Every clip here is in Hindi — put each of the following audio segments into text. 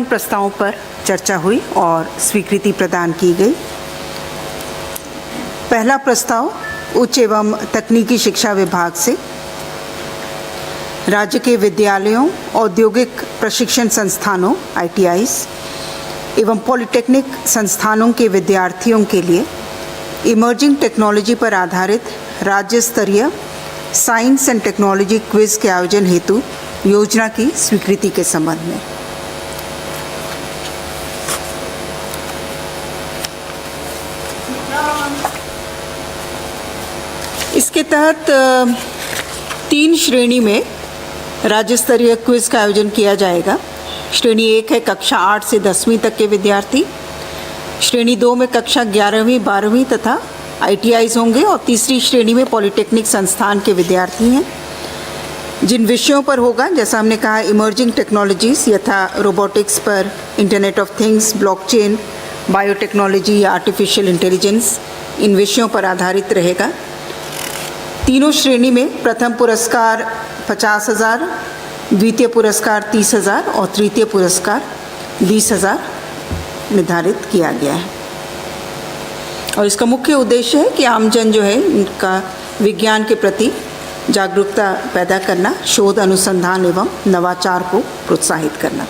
प्रस्तावों पर चर्चा हुई और स्वीकृति प्रदान की गई। पहला प्रस्ताव उच्च एवं तकनीकी शिक्षा विभाग से राज्य के विद्यालयों, औद्योगिक प्रशिक्षण संस्थानों ITIs एवं पॉलिटेक्निक संस्थानों के विद्यार्थियों के लिए इमर्जिंग टेक्नोलॉजी पर आधारित राज्य स्तरीय साइंस एंड टेक्नोलॉजी क्विज के आयोजन हेतु योजना की स्वीकृति के संबंध में। इसके तहत 3 श्रेणी में राज्य स्तरीय क्विज का आयोजन किया जाएगा। श्रेणी 1 है कक्षा 8 से 10वीं तक के विद्यार्थी। श्रेणी 2 में कक्षा 11वीं, 12वीं तथा ITIs होंगे और तीसरी श्रेणी में पॉलिटेक्निक संस्थान के विद्यार्थी हैं। जिन विषयों पर होगा, जैसा हमने कहा, इमर्जिंग टेक्नोलॉजीज यथा रोबोटिक्स पर, internet of things, blockchain, biotechnology या आर्टिफिशियल इंटेलिजेंस, इन विषयों पर आधारित रहेगा। तीनों श्रेणी में प्रथम पुरस्कार 50,000, द्वितीय पुरस्कार 30,000 और तृतीय पुरस्कार 20,000 निर्धारित किया गया है। और इसका मुख्य उद्देश्य है कि आमजन जो है इनका विज्ञान के प्रति जागरूकता पैदा करना, शोध अनुसंधान एवं नवाचार को प्रोत्साहित करना।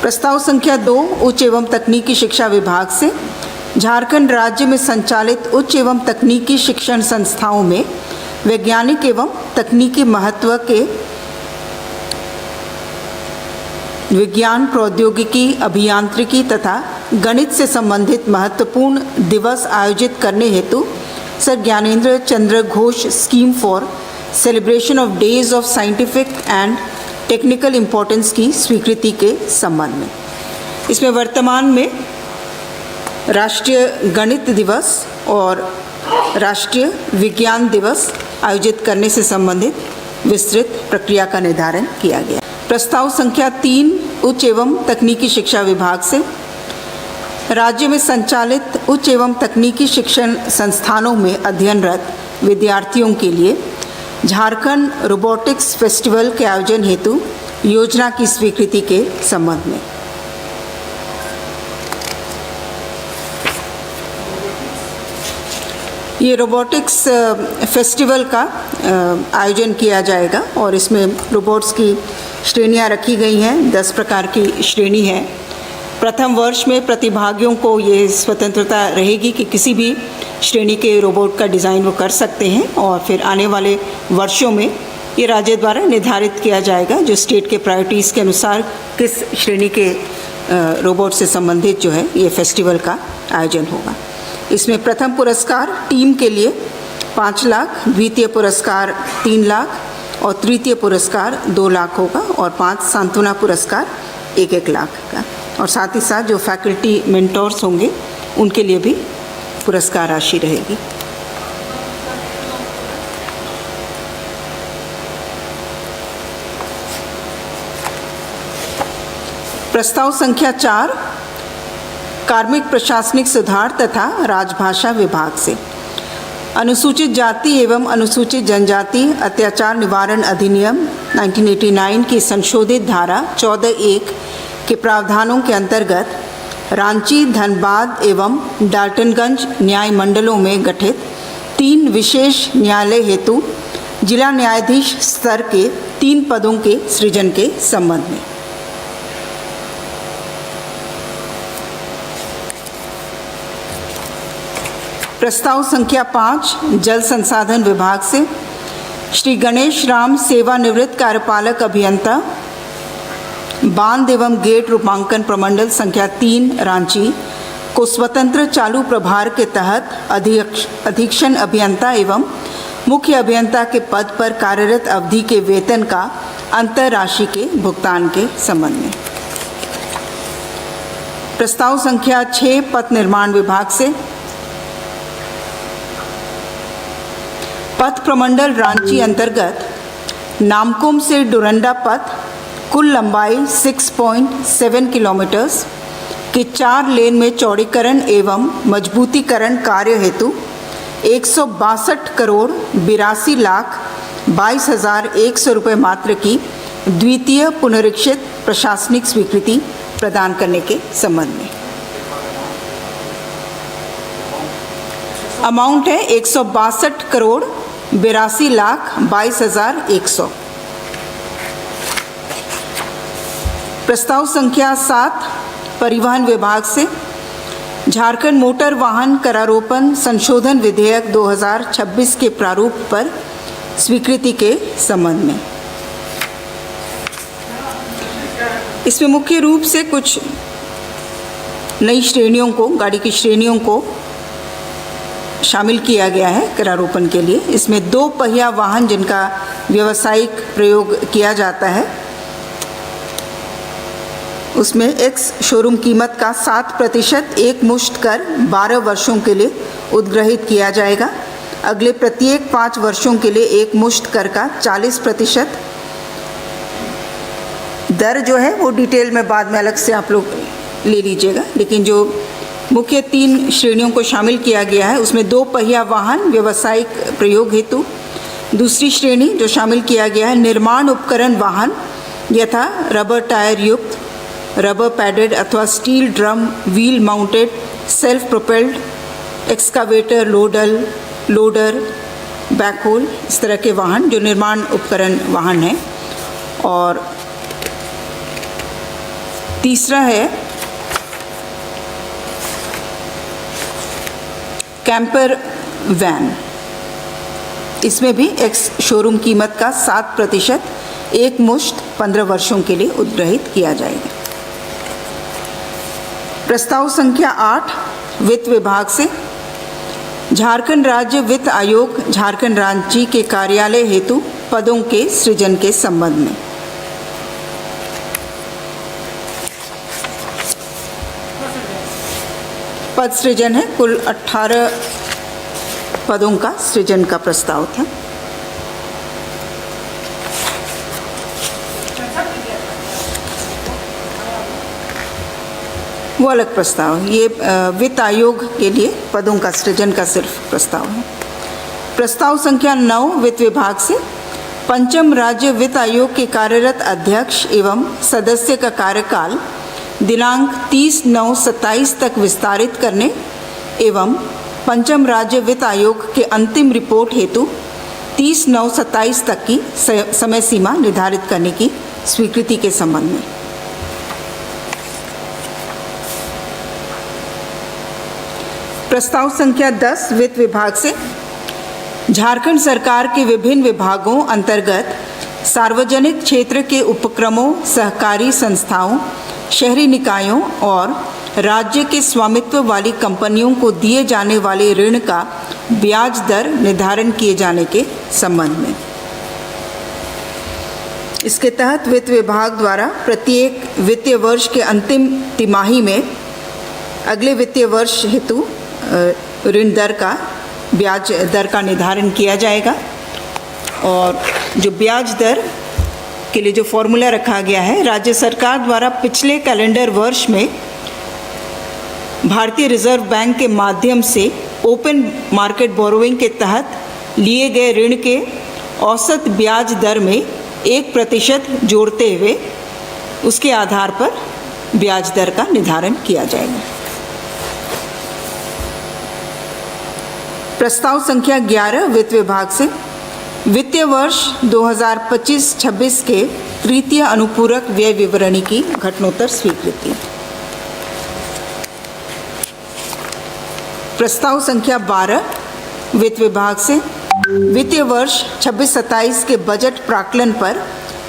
प्रस्ताव संख्या 2 उच्च एवं तकनीकी शिक्षा विभाग से झारखंड राज्य में संचालित उच्च एवं तकनीकी शिक्षण संस्थाओं में वैज्ञानिक एवं तकनीकी महत्व के विज्ञान, प्रौद्योगिकी, अभियांत्रिकी तथा गणित से संबंधित महत्वपूर्ण दिवस आयोजित करने हेतु sir Gyanendra Chandra Ghosh scheme for celebration of days of scientific and technical importance की स्वीकृति के संबंध में। इसमें वर्तमान में राष्ट्रीय गणित दिवस और राष्ट्रीय विज्ञान दिवस आयोजित करने से संबंधित विस्तृत प्रक्रिया का निर्धारण किया गया। प्रस्ताव संख्या 3 उच्च एवं तकनीकी शिक्षा विभाग से राज्य में संचालित उच्च एवं तकनीकी शिक्षण संस्थानों में अध्ययनरत विद्यार्थियों के लिए झारखंड रोबोटिक्स फेस्टिवल के आयोजन हेतु योजना की स्वीकृति के संबंध में। ये रोबोटिक्स फेस्टिवल का आयोजन किया जाएगा और इसमें रोबोट्स की श्रेणियां रखी गई हैं। 10 प्रकार की श्रेणी है। प्रथम वर्ष में प्रतिभागियों को ये स्वतंत्रता रहेगी कि किसी भी श्रेणी के रोबोट का डिज़ाइन वो कर सकते हैं और फिर आने वाले वर्षों में ये राज्य द्वारा निर्धारित किया जाएगा जो स्टेट के प्रायोरिटीज़ के अनुसार किस श्रेणी के रोबोट से संबंधित जो है ये फेस्टिवल का आयोजन होगा। इसमें प्रथम पुरस्कार टीम के लिए 5 लाख, द्वितीय पुरस्कार 3 लाख और तृतीय पुरस्कार 2 लाख होगा और 5 सांत्वना पुरस्कार 1-1 लाख का। और साथ ही साथ जो फैकल्टी मेंटोर्स होंगे उनके लिए भी पुरस्कार राशि रहेगी। प्रस्ताव संख्या 4 कार्मिक प्रशासनिक सुधार तथा राजभाषा विभाग से अनुसूचित जाति एवं अनुसूचित जनजाति अत्याचार निवारण अधिनियम 1989 की संशोधित धारा 14(1) के प्रावधानों के अंतर्गत रांची, धनबाद एवं डाल्टनगंज न्याय मंडलों में गठित 3 विशेष न्यायालय हेतु जिला न्यायाधीश स्तर के 3 पदों के सृजन के संबंध में। प्रस्ताव संख्या 5 जल संसाधन विभाग से श्री गणेश राम सेवानिवृत्त कार्यपालक अभियंता बांध एवं गेट रूपांकन प्रमंडल संख्या 3 रांची को स्वतंत्र चालू प्रभार के तहत अधीक्षण अभियंता एवं मुख्य अभियंता के पद पर कार्यरत अवधि के वेतन का अंतर राशि के भुगतान के संबंध में। प्रस्ताव संख्या 6 पथ निर्माण विभाग से पथ प्रमंडल रांची अंतर्गत नामकुम से डोरंडा पथ कुल लंबाई 6.7 किलोमीटर्स के 4 लेन में चौड़ीकरण एवं मजबूतीकरण कार्य हेतु 162 करोड़ 82 लाख 22,100 रुपये मात्र की द्वितीय पुनरीक्षित प्रशासनिक स्वीकृति प्रदान करने के संबंध में। अमाउंट है 162,82,22,100। प्रस्ताव संख्या 7 परिवहन विभाग से झारखंड मोटर वाहन करारोपण संशोधन विधेयक 2026 के प्रारूप पर स्वीकृति के संबंध में। इसमें मुख्य रूप से कुछ नई श्रेणियों को, गाड़ी की श्रेणियों को शामिल किया गया है करारोपण के लिए। इसमें 2 पहिया वाहन जिनका व्यावसायिक प्रयोग किया जाता है, उसमें एक्स शोरूम कीमत का 7% एक मुश्त कर 12 वर्षों के लिए उद्ग्रहित किया जाएगा। अगले प्रत्येक 5 वर्षों के लिए एक मुश्त कर का 40% दर जो है वो डिटेल में बाद में अलग से आप लोग ले लीजिएगा, लेकिन जो मुख्य 3 श्रेणियों को शामिल किया गया है उसमें 2 पहिया वाहन व्यावसायिक प्रयोग हेतु। दूसरी श्रेणी जो शामिल किया गया है निर्माण उपकरण वाहन यथा रबर टायर युक्त, रबर पैडेड अथवा steel drum wheel mounted self propelled excavator, loader, backhoe, इस तरह के वाहन जो निर्माण उपकरण वाहन हैं। और तीसरा है कैंपर वैन। इसमें भी एक्स शोरूम कीमत का 7% एक मुश्त 15 वर्षों के लिए उद्ग्रहित किया जाएगा। प्रस्ताव संख्या 8 वित्त विभाग से झारखंड राज्य वित्त आयोग झारखंड रांची के कार्यालय हेतु पदों के सृजन के संबंध में। पद सृजन है, कुल 18 पदों का सृजन का प्रस्ताव था। वो अलग प्रस्ताव है, ये वित्त आयोग के लिए पदों का सृजन का सिर्फ प्रस्ताव है। प्रस्ताव संख्या 9 वित्त विभाग से पंचम राज्य वित्त आयोग के कार्यरत अध्यक्ष एवं सदस्य का कार्यकाल दिनांक 30/9/27 तक विस्तारित करने एवं पंचम राज्य वित्त आयोग के अंतिम रिपोर्ट हेतु 30/9/27 तक की समय सीमा निर्धारित करने की स्वीकृति के संबंध में। प्रस्ताव संख्या 10 वित्त विभाग से झारखंड सरकार के विभिन्न विभागों अंतर्गत सार्वजनिक क्षेत्र के उपक्रमों, सहकारी संस्थाओं, शहरी निकायों और राज्य के स्वामित्व वाली कंपनियों को दिए जाने वाले ऋण का ब्याज दर निर्धारण किए जाने के संबंध में। इसके तहत वित्त विभाग द्वारा प्रत्येक वित्तीय वर्ष के अंतिम तिमाही में अगले वित्तीय वर्ष हेतु ऋण दर का, ब्याज दर का निर्धारण किया जाएगा। और जो ब्याज दर के लिए जो फॉर्मूला रखा गया है, राज्य सरकार द्वारा पिछले कैलेंडर वर्ष में भारतीय रिजर्व बैंक के माध्यम से ओपन मार्केट बोरोइंग के तहत लिए गए ऋण के औसत ब्याज दर में 1% जोड़ते हुए उसके आधार पर ब्याज दर का निर्धारण किया जाएगा। प्रस्ताव संख्या 11 वित्त विभाग से वित्तीय वर्ष 2025-26 के तृतीय अनुपूरक व्यय विवरणी की घटनोत्तर स्वीकृति। प्रस्ताव संख्या 12 वित्त विभाग से वित्तीय वर्ष 26-27 के बजट प्राक्कलन पर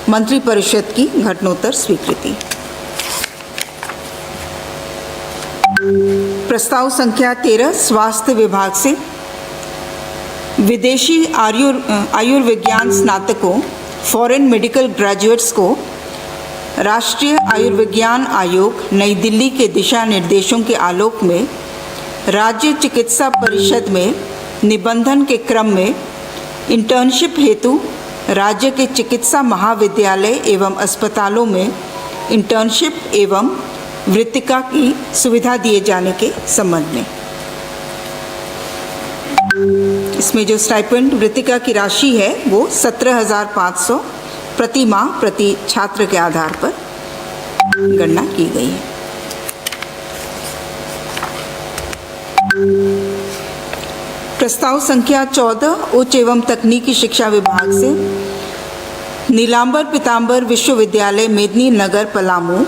मंत्रिपरिषद की घटनोत्तर स्वीकृति। प्रस्ताव संख्या 13 स्वास्थ्य विभाग से विदेशी आयुर्विज्ञान स्नातकों, फॉरेन मेडिकल ग्रेजुएट्स को राष्ट्रीय आयुर्विज्ञान आयोग नई दिल्ली के दिशा निर्देशों के आलोक में राज्य चिकित्सा परिषद में निबंधन के क्रम में इंटर्नशिप हेतु राज्य के चिकित्सा महाविद्यालय एवं अस्पतालों में इंटर्नशिप एवं वृत्तिका की सुविधा दिए जाने के संबंध में। इसमें जो स्टाइपेंड वृत्तिका की राशि है वो 17,500 प्रति माह प्रति छात्र के आधार पर गणना की गई है। प्रस्ताव संख्या 14 उच्च एवं तकनीकी शिक्षा विभाग से नीलांबर पीतांबर विश्वविद्यालय मेदिनीनगर पलामू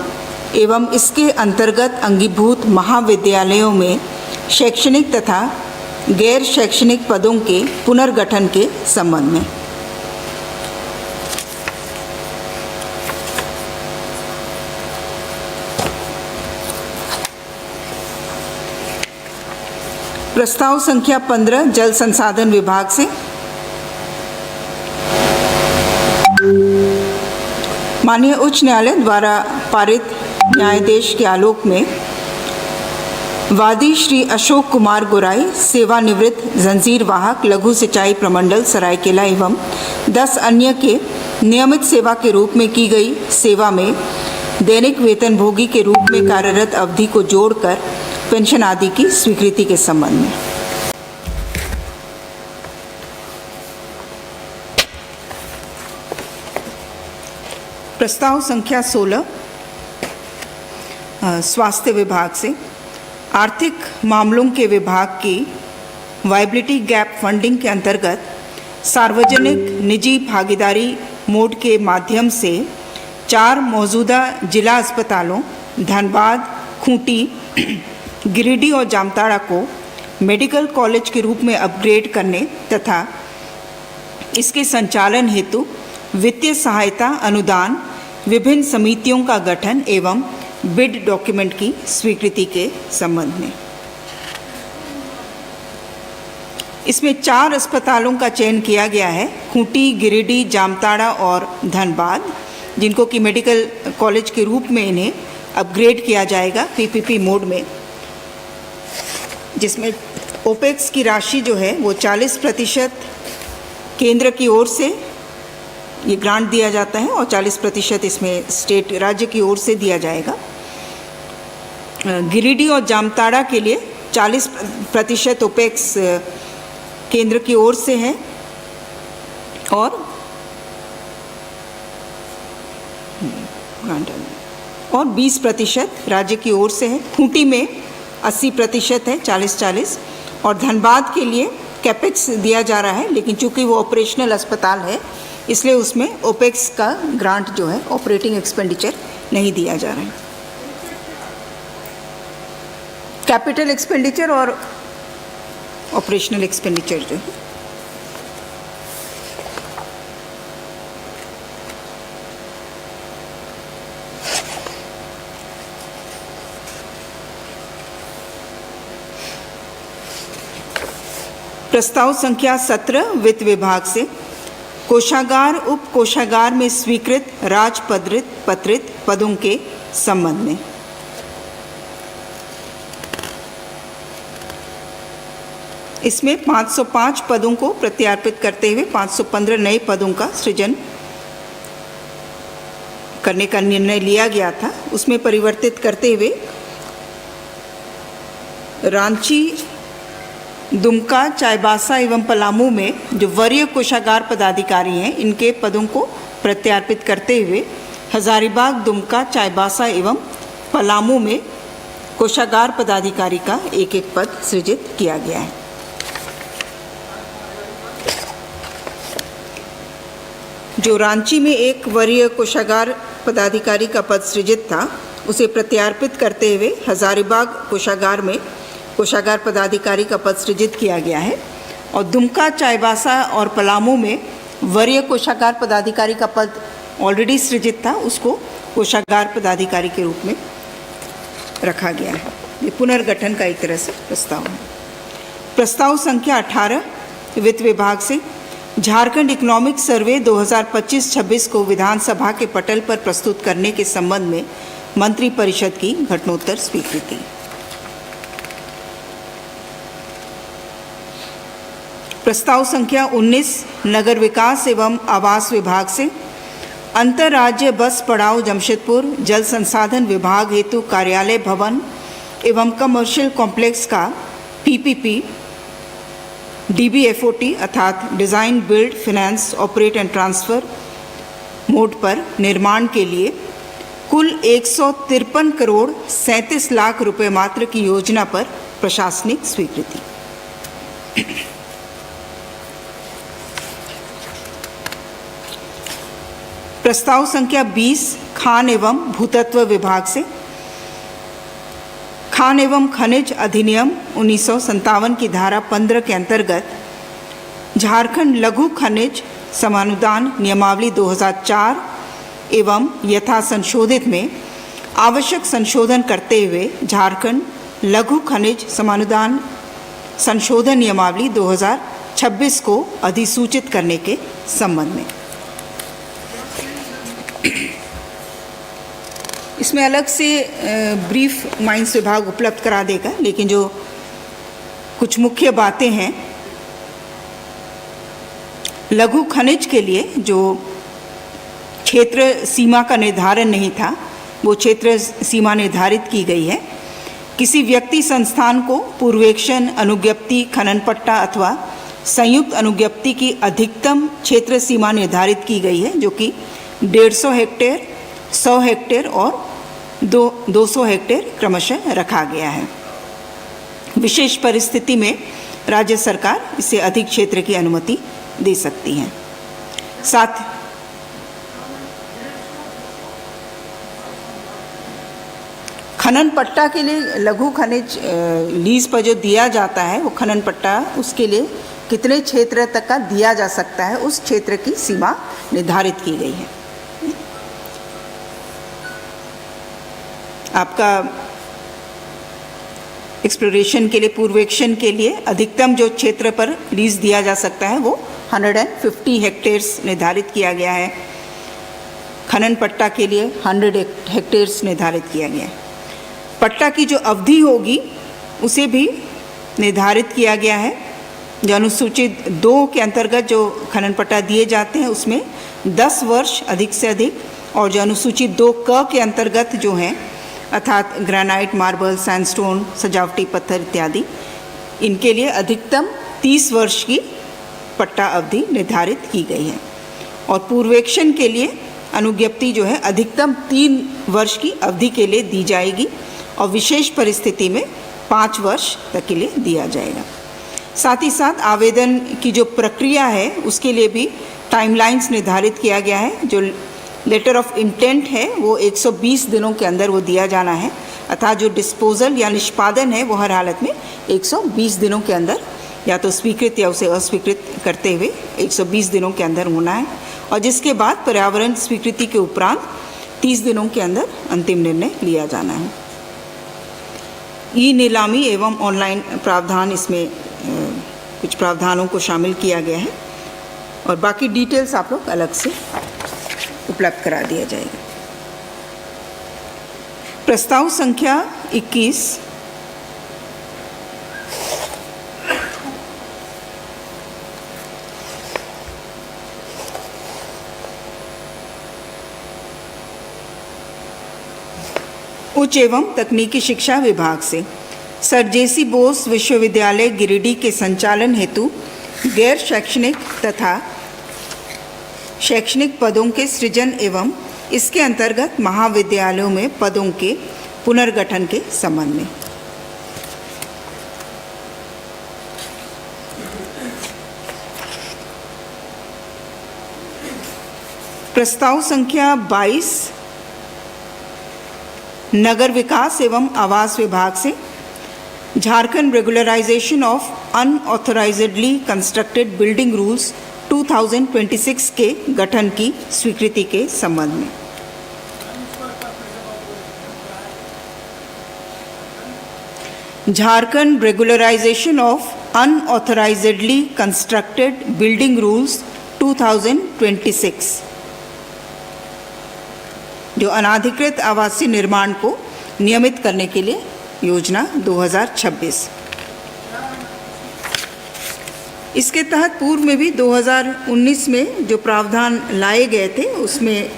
एवं इसके अंतर्गत अंगीभूत महाविद्यालयों में शैक्षणिक तथा गैर शैक्षणिक पदों के पुनर्गठन के संबंध में। प्रस्ताव संख्या 15 जल संसाधन विभाग से माननीय उच्च न्यायालय द्वारा पारित न्यायादेश के आलोक में वादी श्री अशोक कुमार गोराई सेवानिवृत्त जंजीर वाहक लघु सिंचाई प्रमंडल सरायकेला एवं 10 अन्य के नियमित सेवा के रूप में की गई सेवा में दैनिक वेतनभोगी के रूप में कार्यरत अवधि को जोड़कर पेंशन आदि की स्वीकृति के संबंध में। प्रस्ताव संख्या 16 स्वास्थ्य विभाग से आर्थिक मामलों के विभाग की वायबिलिटी गैप फंडिंग के अंतर्गत सार्वजनिक निजी भागीदारी मोड के माध्यम से 4 मौजूदा जिला अस्पतालों धनबाद, खूंटी, गिरिडीह और जामताड़ा को मेडिकल कॉलेज के रूप में अपग्रेड करने तथा इसके संचालन हेतु वित्तीय सहायता अनुदान विभिन्न समितियों का गठन एवं बिड डॉक्यूमेंट की स्वीकृति के संबंध में। इसमें 4 अस्पतालों का चयन किया गया है, खूंटी, गिरिडीह, जामताड़ा और धनबाद, जिनको कि मेडिकल कॉलेज के रूप में इन्हें अपग्रेड किया जाएगा पीपीपी मोड में, जिसमें ओपेक्स की राशि जो है वो 40% केंद्र की ओर से ये ग्रांट दिया जाता है और 40% इसमें स्टेट राज्य की ओर से दिया जाएगा। गिरिडीह और जामताड़ा के लिए 40% ओपेक्स केंद्र की ओर से है और 20% राज्य की ओर से है। खूंटी में 80% है, 40-40, और धनबाद के लिए कैपेक्स दिया जा रहा है, लेकिन चूंकि वो ऑपरेशनल अस्पताल है इसलिए उसमें ओपेक्स का ग्रांट जो है ऑपरेटिंग एक्सपेंडिचर नहीं दिया जा रहा है। कैपिटल एक्सपेंडिचर और ऑपरेशनल एक्सपेंडिचर जो है। प्रस्ताव संख्या 17 वित्त विभाग से कोषागार उप कोषागार में स्वीकृत राजपत्रित पदों के संबंध में। इसमें 505 पदों को प्रत्यार्पित करते हुए 515 नए पदों का सृजन करने का निर्णय लिया गया था। उसमें परिवर्तित करते हुए रांची, दुमका, चाईबासा एवं पलामू में जो वरीय कोषागार पदाधिकारी हैं इनके पदों को प्रत्यार्पित करते हुए हजारीबाग, दुमका, चाईबासा एवं पलामू में कोषागार पदाधिकारी का एक पद सृजित किया गया है। जो रांची में एक वरीय कोषागार पदाधिकारी का पद सृजित था उसे प्रत्यार्पित करते हुए हजारीबाग कोषागार में कोषागार पदाधिकारी का पद सृजित किया गया है और दुमका, चाईबासा और पलामू में वरीय कोषागार पदाधिकारी का पद ऑलरेडी सृजित था, उसको कोषागार पदाधिकारी के रूप में रखा गया है। ये पुनर्गठन का एक तरह से प्रस्ताव है। प्रस्ताव संख्या 18 वित्त विभाग से झारखंड इकोनॉमिक सर्वे 2025-26 को विधानसभा के पटल पर प्रस्तुत करने के संबंध में मंत्रिपरिषद की घटनोत्तर स्वीकृति। प्रस्ताव संख्या 19 नगर विकास एवं आवास विभाग से अंतर्राज्य बस पड़ाव जमशेदपुर जल संसाधन विभाग हेतु कार्यालय भवन एवं कमर्शियल कॉम्प्लेक्स का पीपीपी DBFOT अर्थात design build finance operate and transfer mode पर निर्माण के लिए कुल 153 करोड़ 37 लाख रुपए मात्र की योजना पर प्रशासनिक स्वीकृति। प्रस्ताव संख्या 20 खान एवं भूतत्व विभाग से खान एवं खनिज अधिनियम 1957 की धारा 15 के अंतर्गत झारखंड लघु खनिज समानुदान नियमावली 2004 एवं यथा संशोधित में आवश्यक संशोधन करते हुए झारखंड लघु खनिज समानुदान संशोधन नियमावली 2026 को अधिसूचित करने के संबंध में। इसमें अलग से ब्रीफ माइंस विभाग उपलब्ध करा देगा, लेकिन जो कुछ मुख्य बातें हैं, लघु खनिज के लिए जो क्षेत्र सीमा का निर्धारण नहीं था, वो क्षेत्र सीमा निर्धारित की गई है। किसी व्यक्ति संस्थान को पूर्वेक्षण, अनुज्ञप्ति, खनन पट्टा अथवा संयुक्त अनुज्ञप्ति की अधिकतम क्षेत्र सीमा निर्धारित की गई है, जो कि 150 हेक्टेयर, 100 हेक्टेयर और 200 हेक्टेयर क्रमशः रखा गया है। विशेष परिस्थिति में राज्य सरकार इसे अधिक क्षेत्र की अनुमति दे सकती है। साथ खनन पट्टा के लिए लघु खनिज लीज पर जो दिया जाता है, वो खनन पट्टा उसके लिए कितने क्षेत्र तक का दिया जा सकता है, उस क्षेत्र की सीमा निर्धारित की गई है। आपका एक्सप्लोरेशन के लिए, पूर्वेक्षण के लिए अधिकतम जो क्षेत्र पर लीज दिया जा सकता है वो 150 हेक्टेयर्स निर्धारित किया गया है। खनन पट्टा के लिए 100 हेक्टेयर्स निर्धारित किया गया है। पट्टा की जो अवधि होगी उसे भी निर्धारित किया गया है। जो अनुसूचित 2 के अंतर्गत जो खनन पट्टा दिए जाते हैं उसमें 10 वर्ष अधिक से अधिक, और जो अनुसूचित 2 क के अंतर्गत जो हैं अर्थात ग्रेनाइट, मार्बल, सैंडस्टोन, सजावटी पत्थर इत्यादि, इनके लिए अधिकतम 30 वर्ष की पट्टा अवधि निर्धारित की गई है। और पूर्वेक्षण के लिए अनुज्ञप्ति जो है अधिकतम 3 वर्ष की अवधि के लिए दी जाएगी और विशेष परिस्थिति में 5 वर्ष तक के लिए दिया जाएगा। साथ ही साथ आवेदन की जो प्रक्रिया है उसके लिए भी टाइमलाइंस निर्धारित किया गया है। जो लेटर ऑफ इंटेंट है वो 120 दिनों के अंदर वो दिया जाना है, अर्थात जो डिस्पोजल या निष्पादन है वो हर हालत में 120 दिनों के अंदर या तो स्वीकृत या उसे अस्वीकृत करते हुए 120 दिनों के अंदर होना है, और जिसके बाद पर्यावरण स्वीकृति के उपरांत 30 दिनों के अंदर अंतिम निर्णय लिया जाना है। ई नीलामी एवं ऑनलाइन प्रावधान, इसमें कुछ प्रावधानों को शामिल किया गया है और बाकी डिटेल्स आप लोग अलग से उपलब्ध करा दिया जाएगा। प्रस्ताव संख्या 21 उच्च एवं तकनीकी शिक्षा विभाग से सर जेसी बोस विश्वविद्यालय गिरिडीह के संचालन हेतु गैर शैक्षणिक तथा शैक्षणिक पदों के सृजन एवं इसके अंतर्गत महाविद्यालयों में पदों के पुनर्गठन के संबंध में। प्रस्ताव संख्या 22 नगर विकास एवं आवास विभाग से Jharkhand regularisation of unauthorisedly constructed building rules 2026 के गठन की स्वीकृति के संबंध में। Jharkhand regularisation of unauthorisedly constructed building rules 2026 जो अनाधिकृत आवासीय निर्माण को नियमित करने के लिए योजना 2026। इसके तहत पूर्व में भी 2019 में जो प्रावधान लाए गए थे उसमें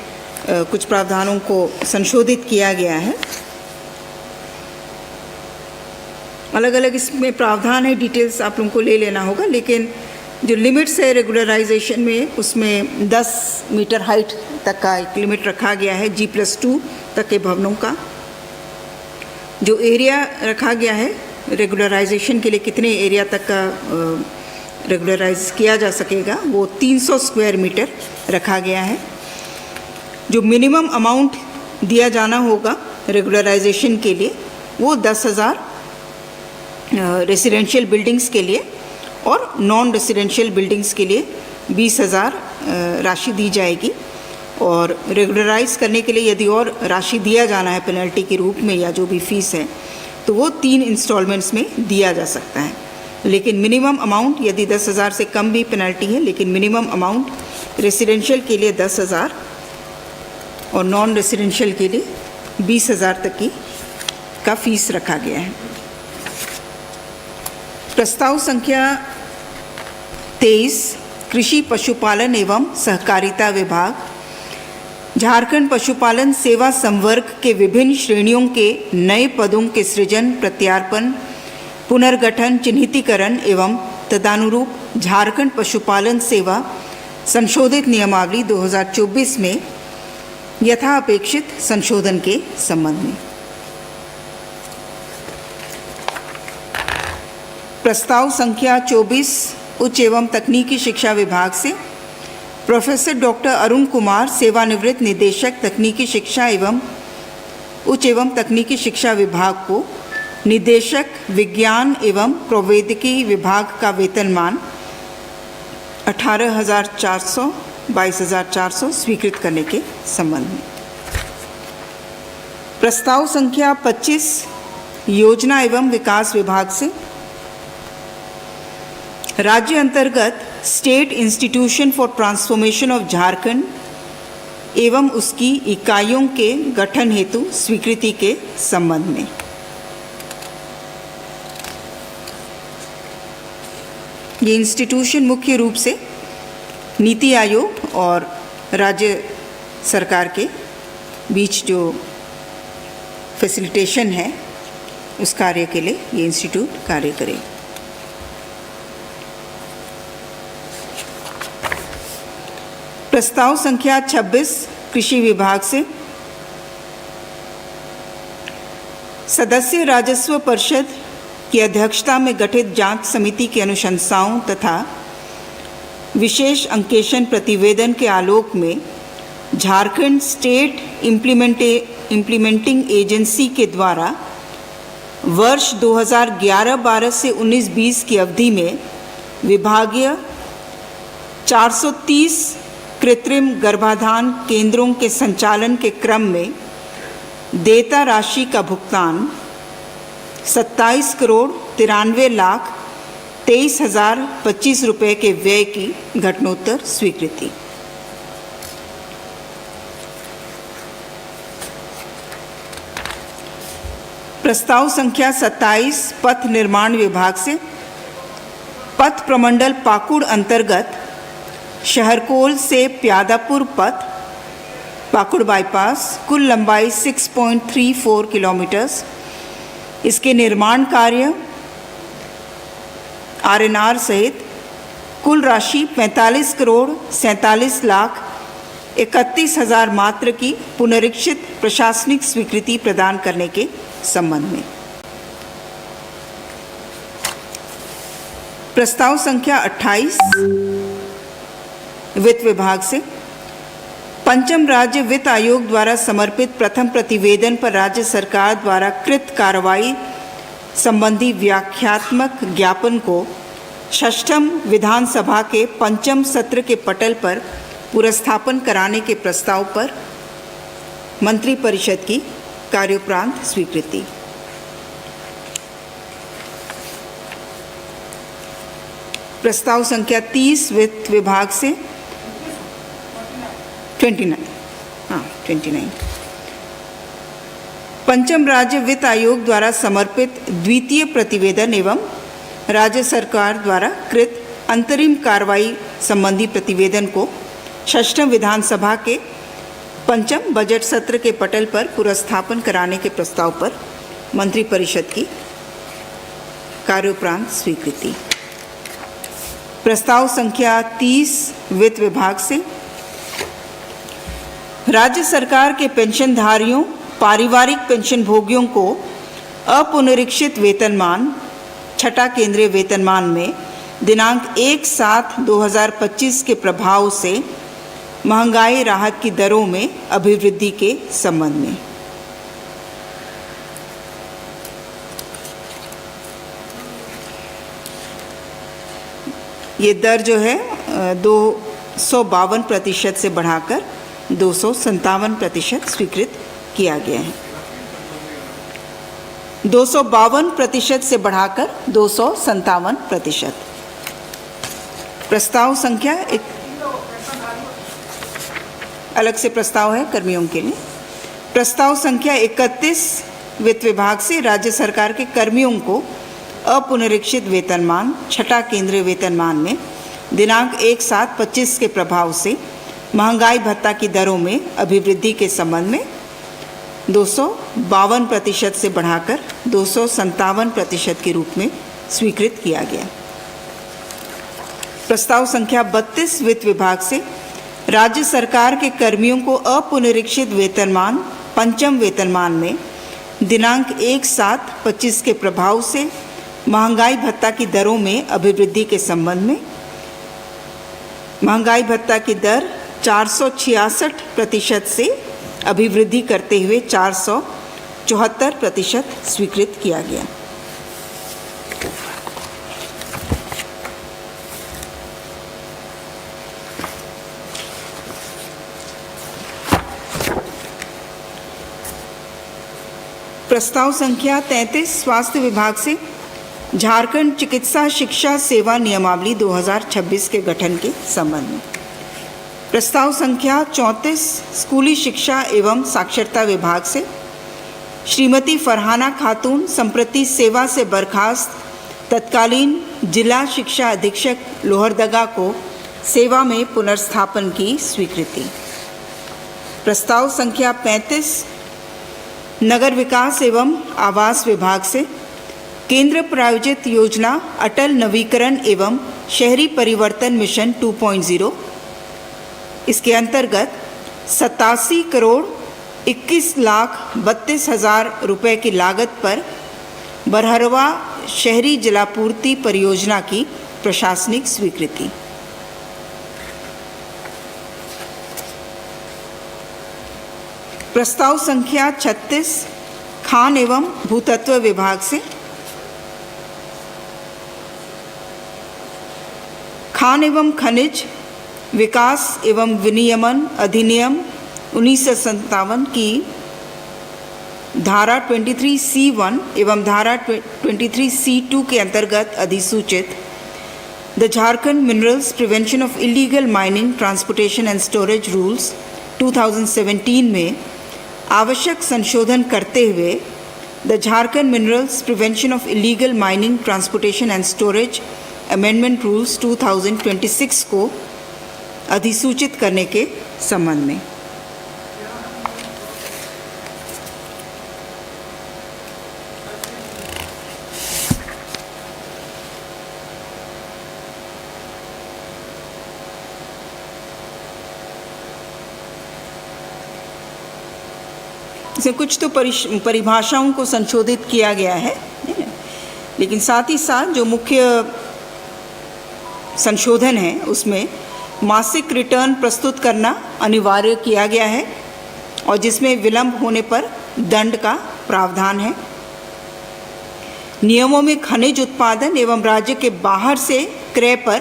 कुछ प्रावधानों को संशोधित किया गया है। अलग अलग इसमें प्रावधान है, डिटेल्स आप लोगों को ले लेना होगा, लेकिन जो लिमिट्स है रेगुलराइजेशन में, उसमें 10 मीटर हाइट तक का एक लिमिट रखा गया है G+2 तक के भवनों का। जो एरिया रखा गया है रेगुलराइजेशन के लिए, कितने एरिया तक का रेगुलराइज किया जा सकेगा, वो 300 स्क्वायर मीटर रखा गया है। जो मिनिमम अमाउंट दिया जाना होगा रेगुलराइजेशन के लिए वो 10,000 रेसिडेंशियल बिल्डिंग्स के लिए और नॉन रेसिडेंशियल बिल्डिंग्स के लिए 20,000 राशि दी जाएगी। और रेगुलराइज करने के लिए यदि और राशि दिया जाना है पेनल्टी के रूप में या जो भी फीस है, तो वो 3 इंस्टॉलमेंट्स में दिया जा सकता है। लेकिन मिनिमम अमाउंट यदि 10,000 से कम भी पेनल्टी है, लेकिन मिनिमम अमाउंट रेसिडेंशियल के लिए 10,000 और नॉन रेसिडेंशियल के लिए 20,000 तक का फीस रखा गया है। प्रस्ताव संख्या 23 कृषि पशुपालन एवं सहकारिता विभाग, झारखंड पशुपालन सेवा संवर्ग के विभिन्न श्रेणियों के नए पदों के सृजन, प्रत्यार्पण, पुनर्गठन, चिन्हितीकरण एवं तदनुरूप झारखंड पशुपालन सेवा संशोधित नियमावली 2024 में यथाअपेक्षित संशोधन के संबंध में प्रस्ताव संख्या 24 उच्च एवं तकनीकी शिक्षा विभाग से प्रोफेसर डॉक्टर अरुण कुमार, सेवानिवृत्त निदेशक तकनीकी शिक्षा एवं उच्च एवं तकनीकी शिक्षा विभाग को निदेशक विज्ञान एवं प्रौद्योगिकी विभाग का वेतनमान 18,400 22,400 स्वीकृत करने के संबंध में प्रस्ताव संख्या 25 योजना एवं विकास विभाग से राज्य अंतर्गत state institution for transformation of Jharkhand एवं उसकी इकाइयों के गठन हेतु स्वीकृति के संबंध में ये इंस्टीट्यूशन मुख्य रूप से नीति आयोग और राज्य सरकार के बीच जो फैसिलिटेशन है उस कार्य के लिए ये इंस्टीट्यूट कार्य करे। प्रस्ताव संख्या 26 कृषि विभाग से सदस्य राजस्व परिषद की अध्यक्षता में गठित जांच समिति की अनुशंसाओं तथा विशेष अंकेशन प्रतिवेदन के आलोक में झारखंड स्टेट इम्प्लीमेंटिंग एजेंसी के द्वारा वर्ष 2011-12 से 19-20 की अवधि में विभागीय 430 कृत्रिम गर्भाधान केंद्रों के संचालन के क्रम में देयता राशि का भुगतान 27 करोड़ 93 लाख 23,025 रुपये के व्यय की घटनोत्तर स्वीकृति। प्रस्ताव संख्या 27 पथ निर्माण विभाग से पथ प्रमंडल पाकुड़ अंतर्गत शहरकोल से प्यादापुर पथ पाकुड़ बाईपास कुल लंबाई 6.34 किलोमीटर, इसके निर्माण कार्य आरएनआर सहित कुल राशि 45 करोड़ 47 लाख 31,000 मात्र की पुनरीक्षित प्रशासनिक स्वीकृति प्रदान करने के संबंध में प्रस्ताव संख्या 28 वित्त विभाग से पंचम राज्य वित्त आयोग द्वारा समर्पित प्रथम प्रतिवेदन पर राज्य सरकार द्वारा कृत कार्रवाई संबंधी व्याख्यात्मक ज्ञापन को षष्ठम विधानसभा के पंचम सत्र के पटल पर पुरस्थापन कराने के प्रस्ताव पर मंत्रिपरिषद की कार्योपरांत स्वीकृति। प्रस्ताव संख्या 30 वित्त विभाग से 29 पंचम राज्य वित्त आयोग द्वारा समर्पित द्वितीय प्रतिवेदन एवं राज्य सरकार द्वारा कृत अंतरिम कार्रवाई संबंधी प्रतिवेदन को षष्ठम विधानसभा के पंचम बजट सत्र के पटल पर पुरस्थापन कराने के प्रस्ताव पर मंत्रिपरिषद की कार्योपरांत स्वीकृति। प्रस्ताव संख्या 30 वित्त विभाग से राज्य सरकार के पेंशनधारियों, पारिवारिक पेंशन भोगियों को अपुनरीक्षित वेतनमान छठा केंद्रीय वेतनमान में दिनांक 1/7/2025 के प्रभाव से महंगाई राहत की दरों में अभिवृद्धि के संबंध में। ये दर जो है 252% से बढ़ाकर 257% स्वीकृत किया गया है। 252% से बढ़ाकर 257%। प्रस्ताव संख्या एक अलग से प्रस्ताव है कर्मियों के लिए। प्रस्ताव संख्या 31 वित्त विभाग से राज्य सरकार के कर्मियों को अपुनरीक्षित वेतनमान छठा केंद्रीय वेतनमान में दिनांक 1/7/25 के प्रभाव से महंगाई भत्ता की दरों में अभिवृद्धि के संबंध में 252% से बढ़ाकर 257% के रूप में स्वीकृत किया गया। प्रस्ताव संख्या 32 वित्त विभाग से राज्य सरकार के कर्मियों को अपुनरीक्षित वेतनमान पंचम वेतनमान में दिनांक 1/7/25 के प्रभाव से महंगाई भत्ता की दरों में अभिवृद्धि के संबंध में महंगाई भत्ता की दर 466% से अभिवृद्धि करते हुए 474% स्वीकृत किया गया। प्रस्ताव संख्या 33 स्वास्थ्य विभाग से झारखंड चिकित्सा शिक्षा सेवा नियमावली 2026 के गठन के संबंध में। प्रस्ताव संख्या 34 स्कूली शिक्षा एवं साक्षरता विभाग से श्रीमती फरहाना खातून संप्रति सेवा से बर्खास्त तत्कालीन जिला शिक्षा अधीक्षक लोहरदगा को सेवा में पुनर्स्थापन की स्वीकृति। प्रस्ताव संख्या 35 नगर विकास एवं आवास विभाग से केंद्र प्रायोजित योजना अटल नवीकरण एवं शहरी परिवर्तन मिशन 2.0 इसके अंतर्गत 87,21,32,000 रुपये की लागत पर बरहरवा शहरी जलापूर्ति परियोजना की प्रशासनिक स्वीकृति। प्रस्ताव संख्या 36 खान एवं भूतत्व विभाग से खान एवं खनिज विकास एवं विनियमन अधिनियम 1957 की धारा 23C1 एवं धारा 23C2 के अंतर्गत अधिसूचित the Jharkhand minerals prevention of illegal mining transportation and storage rules 2017 में आवश्यक संशोधन करते हुए the Jharkhand minerals prevention of illegal mining transportation and storage amendment rules 2026 को अधिसूचित करने के संबंध में। इसमें कुछ तो परिभाषाओं को संशोधित किया गया है, लेकिन साथ ही साथ जो मुख्य संशोधन है उसमें मासिक रिटर्न प्रस्तुत करना अनिवार्य किया गया है और जिसमें विलंब होने पर दंड का प्रावधान है। नियमों में खनिज उत्पादन एवं राज्य के बाहर से क्रय पर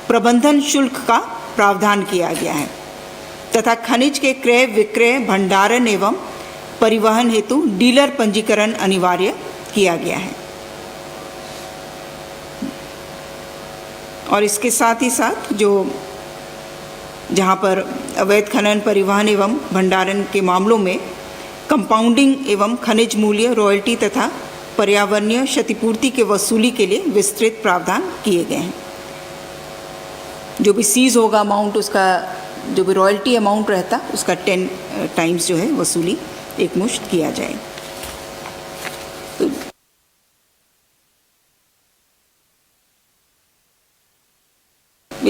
प्रबंधन शुल्क का प्रावधान किया गया है तथा खनिज के क्रय विक्रय भंडारण एवं परिवहन हेतु डीलर पंजीकरण अनिवार्य किया गया है। और इसके साथ ही साथ जो जहाँ पर अवैध खनन परिवहन एवं भंडारण के मामलों में कंपाउंडिंग एवं खनिज मूल्य रॉयल्टी तथा पर्यावरणीय क्षतिपूर्ति के वसूली के लिए विस्तृत प्रावधान किए गए हैं। जो भी सीज होगा अमाउंट, उसका जो भी रॉयल्टी अमाउंट रहता उसका 10 टाइम्स जो है वसूली एक मुश्त किया जाए। तो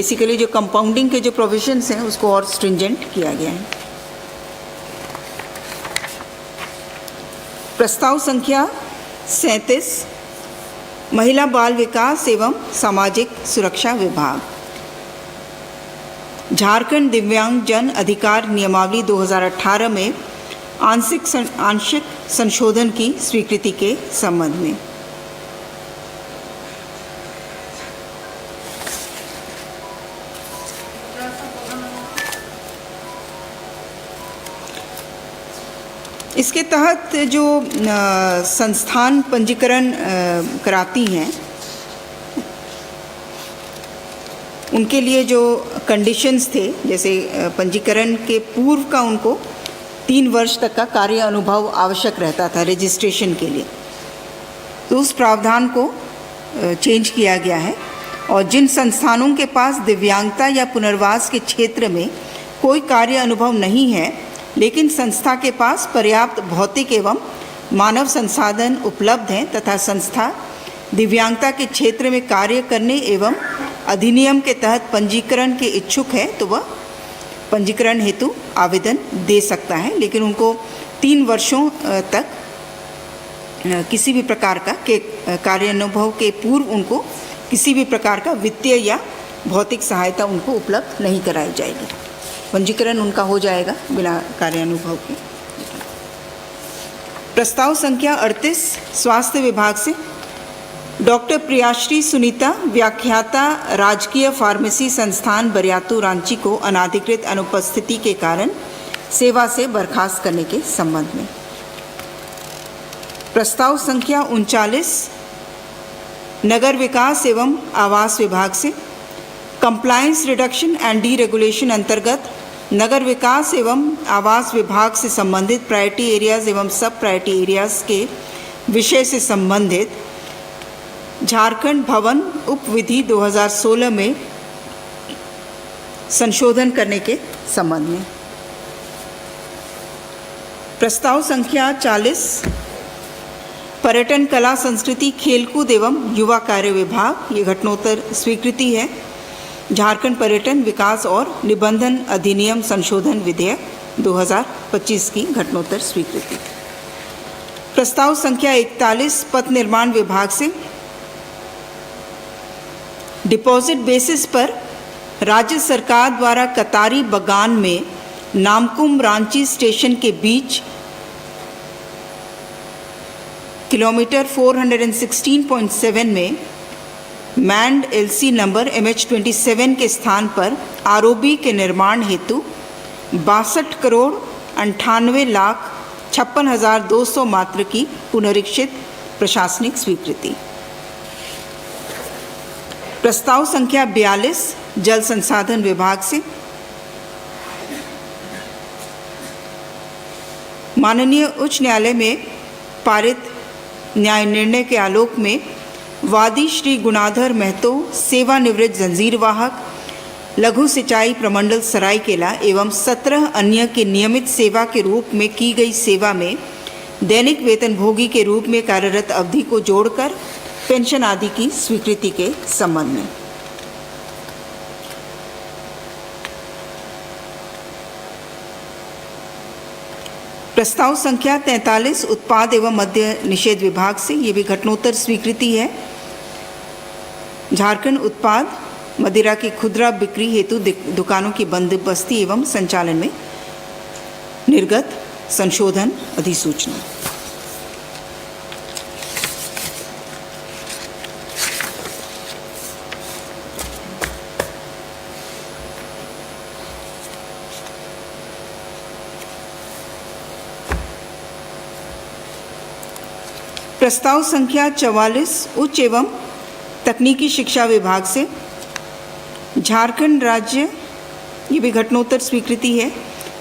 बेसिकली जो कंपाउंडिंग के जो प्रोविजंस हैं उसको और स्ट्रिंजेंट किया गया है। प्रस्ताव संख्या 37 महिला बाल विकास एवं सामाजिक सुरक्षा विभाग। झारखंड दिव्यांग जन अधिकार नियमावली 2018 में आंशिक संशोधन की स्वीकृति के संबंध में इसके तहत जो संस्थान पंजीकरण कराती हैं उनके लिए जो कंडीशंस थे, जैसे पंजीकरण के पूर्व का उनको 3 वर्ष तक का कार्य अनुभव आवश्यक रहता था रजिस्ट्रेशन के लिए, तो उस प्रावधान को चेंज किया गया है। और जिन संस्थानों के पास दिव्यांगता या पुनर्वास के क्षेत्र में कोई कार्य अनुभव नहीं है लेकिन संस्था के पास पर्याप्त भौतिक एवं मानव संसाधन उपलब्ध हैं तथा संस्था दिव्यांगता के क्षेत्र में कार्य करने एवं अधिनियम के तहत पंजीकरण के इच्छुक है तो वह पंजीकरण हेतु आवेदन दे सकता है, लेकिन उनको 3 वर्षों तक किसी भी प्रकार का कार्य अनुभव के पूर्व उनको किसी भी प्रकार का वित्तीय या भौतिक सहायता उनको उपलब्ध नहीं कराई जाएगी। पंजीकरण उनका हो जाएगा बिना कार्यानुभव के। प्रस्ताव संख्या 38 स्वास्थ्य विभाग से डॉक्टर प्रियाश्री सुनीता, व्याख्याता, राजकीय फार्मेसी संस्थान बरियातू रांची को अनाधिकृत अनुपस्थिति के कारण सेवा से बर्खास्त करने के संबंध में। प्रस्ताव संख्या 39 नगर विकास एवं आवास विभाग से कंप्लायंस रिडक्शन एंड डीरेगुलेशन अंतर्गत नगर विकास एवं आवास विभाग से संबंधित प्रायोरिटी एरियाज एवं सब प्रायोरिटी एरियाज के विषय से संबंधित झारखंड भवन उपविधि 2016 में संशोधन करने के संबंध में। प्रस्ताव संख्या 40 पर्यटन कला संस्कृति खेलकूद एवं युवा कार्य विभाग, ये घटनोत्तर स्वीकृति है। झारखंड पर्यटन विकास और निबंधन अधिनियम संशोधन विधेयक 2025 की घटनोत्तर स्वीकृति। प्रस्ताव संख्या 41 पथ निर्माण विभाग से डिपॉजिट बेसिस पर राज्य सरकार द्वारा कतारी बगान में नामकुम रांची स्टेशन के बीच किलोमीटर 416.7 में मैंड एलसी नंबर MH27 के स्थान पर आरओबी के निर्माण हेतु 62,98,56,200 मात्र की पुनरीक्षित प्रशासनिक स्वीकृति। प्रस्ताव संख्या 42 जल संसाधन विभाग से माननीय उच्च न्यायालय में पारित न्याय निर्णय के आलोक में वादी श्री गुणाधर महतो, सेवानिवृत्त जंजीरवाहक, लघु सिंचाई प्रमंडल सरायकेला एवं 17 अन्य के नियमित सेवा के रूप में की गई सेवा में दैनिक वेतनभोगी के रूप में कार्यरत अवधि को जोड़कर पेंशन आदि की स्वीकृति के संबंध में। प्रस्ताव संख्या 43 उत्पाद एवं मद्य निषेध विभाग से, ये भी घटनोत्तर स्वीकृति है। झारखंड उत्पाद मदिरा की खुदरा बिक्री हेतु दुकानों की बंदोबस्ती एवं संचालन में निर्गत संशोधन अधिसूचना। प्रस्ताव संख्या 44 उच्च एवं तकनीकी शिक्षा विभाग से झारखंड राज्य, ये भी घटनोत्तर स्वीकृति है,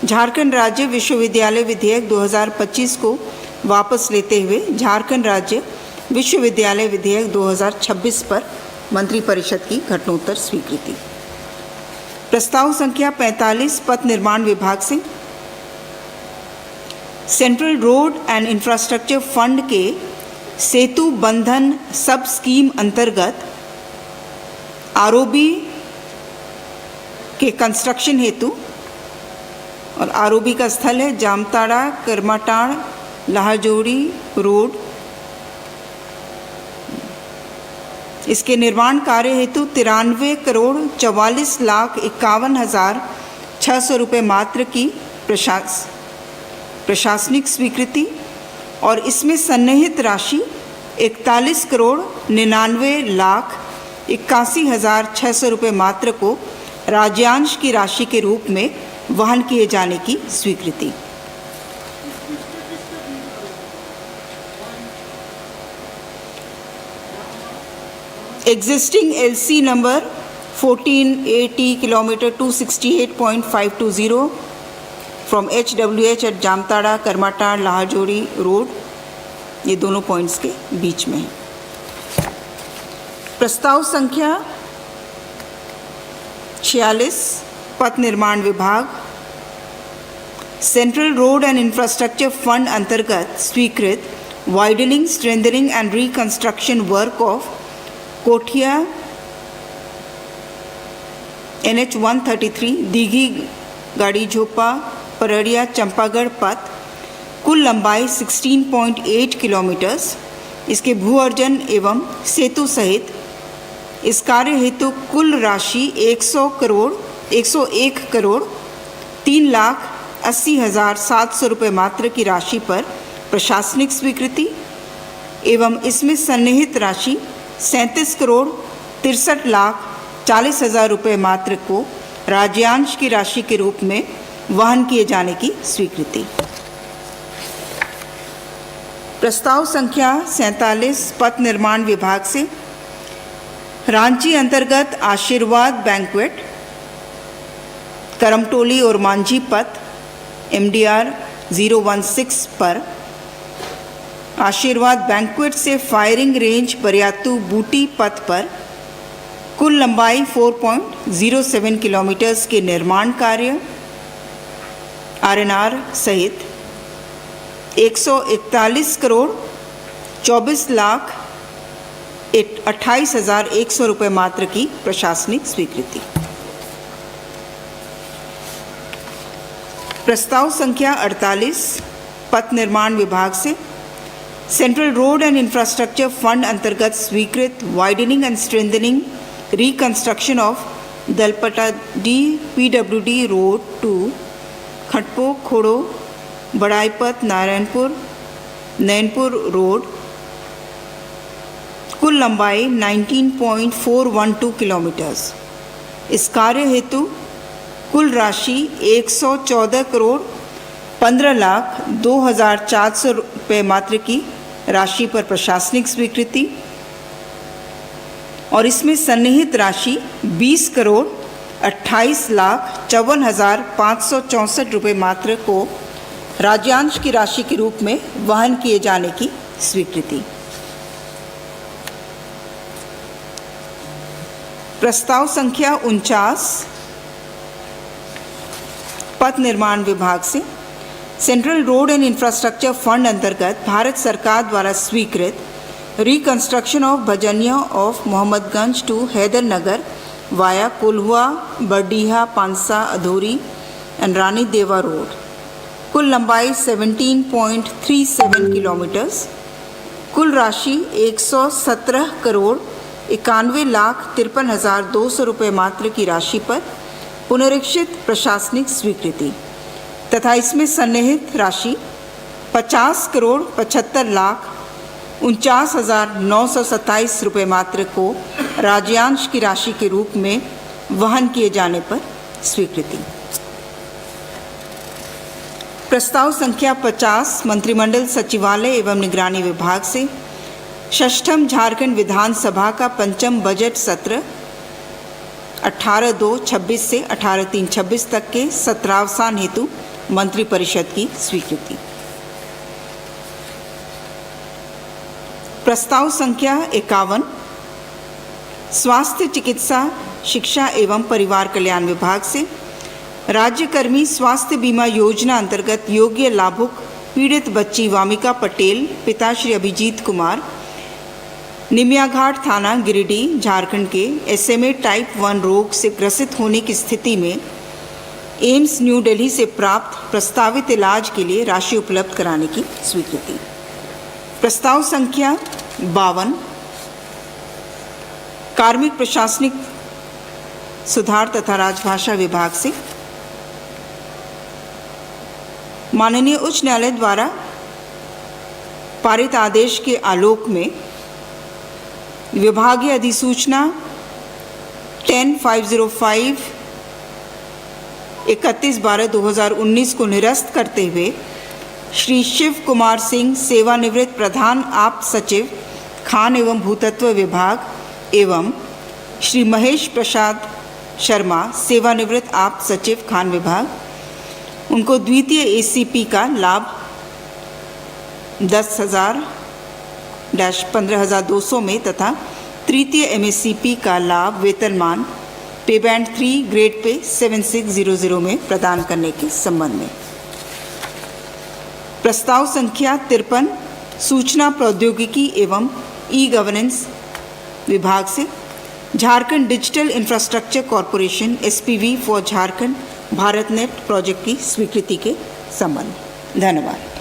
झारखंड राज्य विश्वविद्यालय विधेयक 2025 को वापस लेते हुए झारखंड राज्य विश्वविद्यालय विधेयक 2026 पर मंत्रिपरिषद की घटनोत्तर स्वीकृति। प्रस्ताव संख्या 45 पथ निर्माण विभाग से central road and infrastructure fund के सेतु बंधन सब स्कीम अंतर्गत आरओबी के कंस्ट्रक्शन हेतु, और आरओबी का स्थल है जामताड़ा करमाटाड़ लाहजोड़ी रोड। इसके निर्माण कार्य हेतु 93,44,51,600 रुपये मात्र की प्रशासनिक स्वीकृति, और इसमें सन्निहित राशि 41,99,81,600 रुपये मात्र को राज्यांश की राशि के रूप में वहन किए जाने की स्वीकृति। Existing LC number 1480 kilometer 268.520 from HWH at Jamtara Karmatand Lahjori road, ये दोनों पॉइंट्स के बीच में है। प्रस्ताव संख्या 46 पथ निर्माण विभाग central road and infrastructure fund अंतर्गत स्वीकृत widening, strengthening and reconstruction work of Kothiya NH 133 Dighi गाड़ी झोपा परड़िया चंपागढ़ पथ, कुल लंबाई 16.8 किलोमीटर्स, इसके भू अर्जन एवं सेतु सहित इस कार्य हेतु कुल राशि 101 करोड़ 3,80,700 रुपये मात्र की राशि पर प्रशासनिक स्वीकृति एवं इसमें सन्निहित राशि 37,63,40,000 रुपये मात्र को राज्यांश की राशि के रूप में वहन किए जाने की स्वीकृति। प्रस्ताव संख्या 47 पथ निर्माण विभाग से रांची अंतर्गत आशीर्वाद बैंक्वेट करमटोली और मांझी पथ MDR 016 पर आशीर्वाद बैंक्वेट से फायरिंग रेंज बरियातू बूटी पथ पर कुल लंबाई 4.07 किलोमीटर्स के निर्माण कार्य RNR सहित 141 करोड़ 24,28,100 रुपये मात्र की प्रशासनिक स्वीकृति। प्रस्ताव संख्या 48 पथ निर्माण विभाग से central road and infrastructure fund अंतर्गत स्वीकृत widening and strengthening reconstruction of Dalpatadi PWD road to Khatpo Khodo Badaipat Nainpur road, कुल लंबाई 19.412 किलोमीटर्स। इस कार्य हेतु कुल राशि 114 करोड़ 15,02,400 रुपये मात्र की राशि पर प्रशासनिक स्वीकृति, और इसमें सन्निहित राशि 20 करोड़ 28,54,564 रुपये मात्र को राज्यांश की राशि के रूप में वहन किए जाने की स्वीकृति। प्रस्ताव संख्या 49 पथ निर्माण विभाग से central road and infrastructure fund अंतर्गत भारत सरकार द्वारा स्वीकृत reconstruction of Bhajania of Mohammadganj to Haider Nagar via Kolhua Bardiha Pansa Adhori and Rani Deva road, कुल लंबाई 17.37 किलोमीटर्स, कुल राशि 117 करोड़ 91,53,200 रुपये मात्र की राशि पर पुनरीक्षित प्रशासनिक स्वीकृति तथा इसमें सन्निहित राशि 50 करोड़ 75,49,927 रुपये मात्र को राज्यांश की राशि के रूप में वहन किए जाने पर स्वीकृति। प्रस्ताव संख्या 50 मंत्रिमंडल सचिवालय एवं निगरानी विभाग से षष्ठम झारखंड विधानसभा का पंचम बजट सत्र 18/2/26 से 18/3/26 तक के सत्रावसान हेतु मंत्रिपरिषद की स्वीकृति। प्रस्ताव संख्या 51 स्वास्थ्य चिकित्सा शिक्षा एवं परिवार कल्याण विभाग से राज्यकर्मी स्वास्थ्य बीमा योजना अंतर्गत योग्य लाभुक पीड़ित बच्ची वामिका पटेल पिता श्री अभिजीत कुमार निमियाघाट थाना गिरिडीह झारखंड के SMA टाइप 1 रोग से ग्रसित होने की स्थिति में एम्स न्यू दिल्ली से प्राप्त प्रस्तावित इलाज के लिए राशि उपलब्ध कराने की स्वीकृति। प्रस्ताव संख्या 52 कार्मिक प्रशासनिक सुधार तथा राजभाषा विभाग से माननीय उच्च न्यायालय द्वारा पारित आदेश के आलोक में विभागीय अधिसूचना 10/505 31/12/2019 को निरस्त करते हुए श्री शिव कुमार सिंह सेवानिवृत्त प्रधान आप सचिव खान एवं भूतत्व विभाग एवं श्री महेश प्रसाद शर्मा सेवानिवृत्त आप सचिव खान विभाग उनको द्वितीय ACP का लाभ 10,000-15,200 में तथा तृतीय MACP का लाभ वेतनमान पे बैंड 3 ग्रेड पे 7600 में प्रदान करने के संबंध में। प्रस्ताव संख्या 53 सूचना प्रौद्योगिकी एवं ई-गवर्नेंस विभाग से Jharkhand digital infrastructure corporation SPV for Jharkhand Bharat net project की स्वीकृति के संबंध में। धन्यवाद।